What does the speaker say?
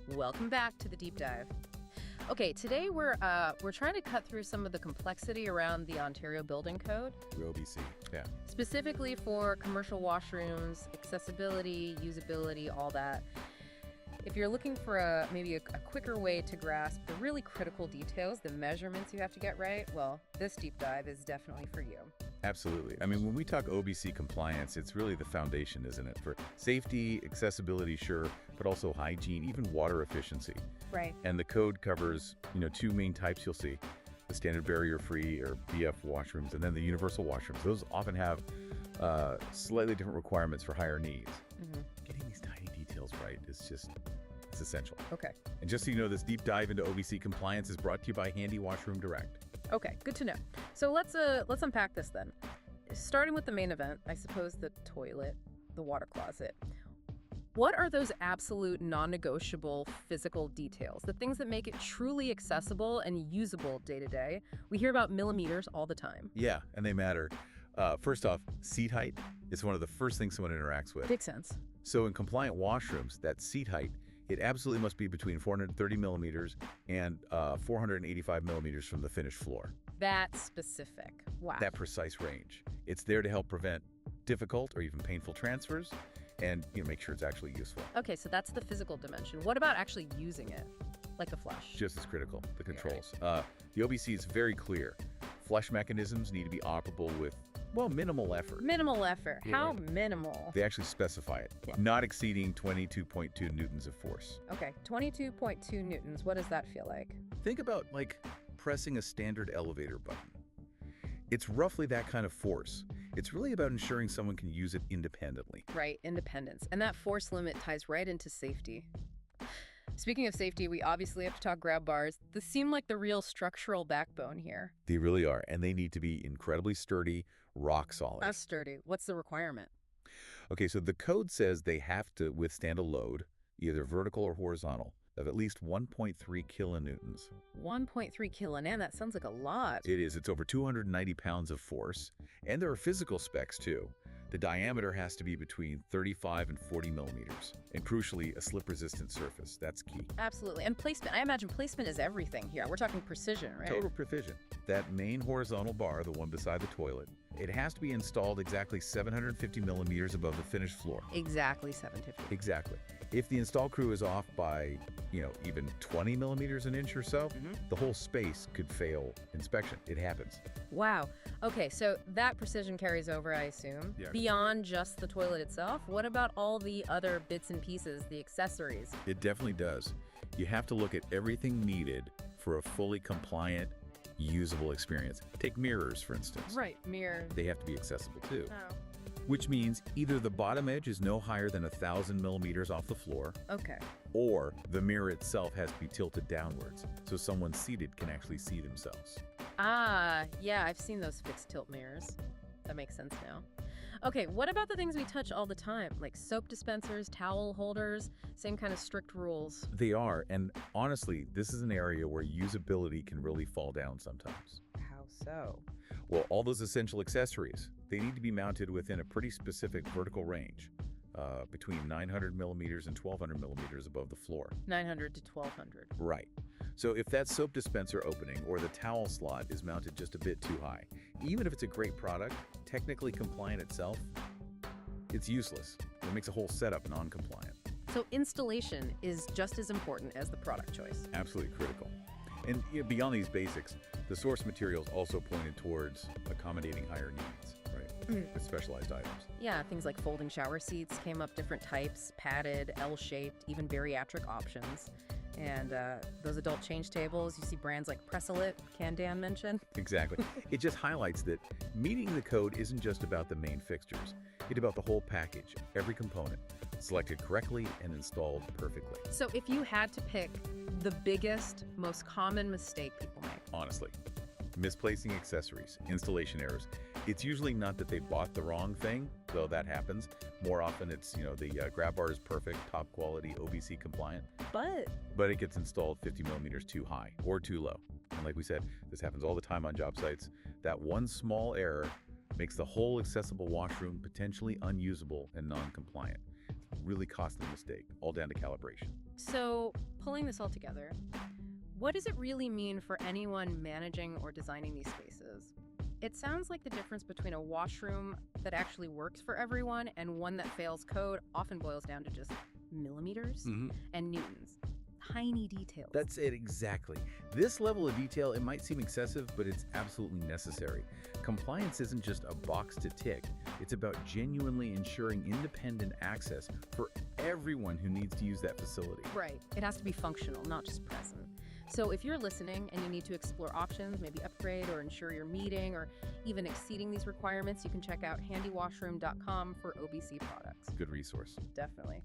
Welcome back to the deep dive. Okay, today we're trying to cut through some of the complexity around the Ontario Building Code, OBC, yeah. specifically for commercial washrooms, accessibility, usability, all that. If you're looking for maybe a quicker way to grasp the really critical details, the measurements you have to get right, well, this deep dive is definitely for you. Absolutely. I mean, when we talk OBC compliance, it's really the foundation, isn't it? For safety, accessibility, sure, but also hygiene, even water efficiency. Right. And the code covers, two main types you'll see. The standard barrier-free or BF washrooms, and then the universal washrooms. Those often have slightly different requirements for higher needs. Mm-hmm. Getting these tiny details right is it's essential. Okay. And just so you know, this deep dive into OBC compliance is brought to you by Handy Washroom Direct. Okay, good to know. So let's unpack this then. Starting with the main event, I suppose the toilet, the water closet. What are those absolute non-negotiable physical details, the things that make it truly accessible and usable day to day? We hear about millimeters all the time. Yeah, and they matter. First off, seat height is one of the first things someone interacts with. Makes sense. So in compliant washrooms, that seat height, it absolutely must be between 430 millimeters and 485 millimeters from the finished floor. That specific. Wow. That precise range. It's there to help prevent difficult or even painful transfers and make sure it's actually useful. Okay, so that's the physical dimension. What about actually using it, like the flush? Just as critical, the controls. The OBC is very clear. Flush mechanisms need to be operable with, minimal effort. Minimal effort. How minimal? They actually specify it, not exceeding 22.2 newtons of force. Okay, 22.2 newtons. What does that feel like? Think about pressing a standard elevator button. It's roughly that kind of force. It's really about ensuring someone can use it independently. Right, independence. And that force limit ties right into safety. Speaking of safety, we obviously have to talk grab bars. These seem like the real structural backbone here. They really are, and they need to be incredibly sturdy, rock solid. That's sturdy. What's the requirement? Okay, so the code says they have to withstand a load, either vertical or horizontal, of at least 1.3 kilonewtons. 1.3 kilonewtons, that sounds like a lot. It is. It's over 290 pounds of force. And there are physical specs, too. The diameter has to be between 35 and 40 millimeters. And crucially, a slip-resistant surface. That's key. Absolutely. And placement. I imagine placement is everything here. We're talking precision, right? Total precision. That main horizontal bar, the one beside the toilet, it has to be installed exactly 750 millimeters above the finished floor. Exactly 750. Exactly. If the install crew is off by, even 20 millimeters an inch or so, the whole space could fail inspection. It happens. Wow. Okay, so that precision carries over, I assume. Yeah. Beyond just the toilet itself, what about all the other bits and pieces, the accessories? It definitely does. You have to look at everything needed for a fully compliant, usable experience. Take mirrors, for instance. Right, mirror. They have to be accessible too. Oh. Which means either the bottom edge is no higher than 1,000 millimeters off the floor, Okay. or the mirror itself has to be tilted downwards so someone seated can actually see themselves. Ah, yeah, I've seen those fixed tilt mirrors. That makes sense now. Okay, what about the things we touch all the time, like soap dispensers, towel holders, same kind of strict rules? They are, and honestly, this is an area where usability can really fall down sometimes. How so? Well, all those essential accessories, they need to be mounted within a pretty specific vertical range, between 900 millimeters and 1,200 millimeters above the floor. 900 to 1,200. Right. So if that soap dispenser opening or the towel slot is mounted just a bit too high, even if it's a great product, technically compliant itself, it's useless. It makes a whole setup non-compliant. So installation is just as important as the product choice. Absolutely critical. And beyond these basics, the source materials also pointed towards accommodating higher needs, right? With specialized items. Yeah, things like folding shower seats came up different types, padded, L-shaped, even bariatric options. And those adult change tables, you see brands like Pressalit, can Dan mention? Exactly. It just highlights that meeting the code isn't just about the main fixtures. It's about the whole package, every component, selected correctly and installed perfectly. So if you had to pick the biggest, most common mistake people make. Honestly, misplacing accessories, installation errors. It's usually not that they bought the wrong thing, though that happens. More often it's, the grab bar is perfect, top quality, OBC compliant. But it gets installed 50 millimeters too high or too low. And like we said, this happens all the time on job sites. That one small error makes the whole accessible washroom potentially unusable and non-compliant. It's a really costly mistake, all down to calibration. So pulling this all together, what does it really mean for anyone managing or designing these spaces? It sounds like the difference between a washroom that actually works for everyone and one that fails code often boils down to just millimeters and newtons. Tiny details. That's it, exactly. This level of detail, it might seem excessive, but it's absolutely necessary. Compliance isn't just a box to tick. It's about genuinely ensuring independent access for everyone who needs to use that facility. Right. It has to be functional, not just present. So if you're listening and you need to explore options, maybe upgrade or ensure you're meeting or even exceeding these requirements, you can check out handywashroom.com for OBC products. Good resource. Definitely.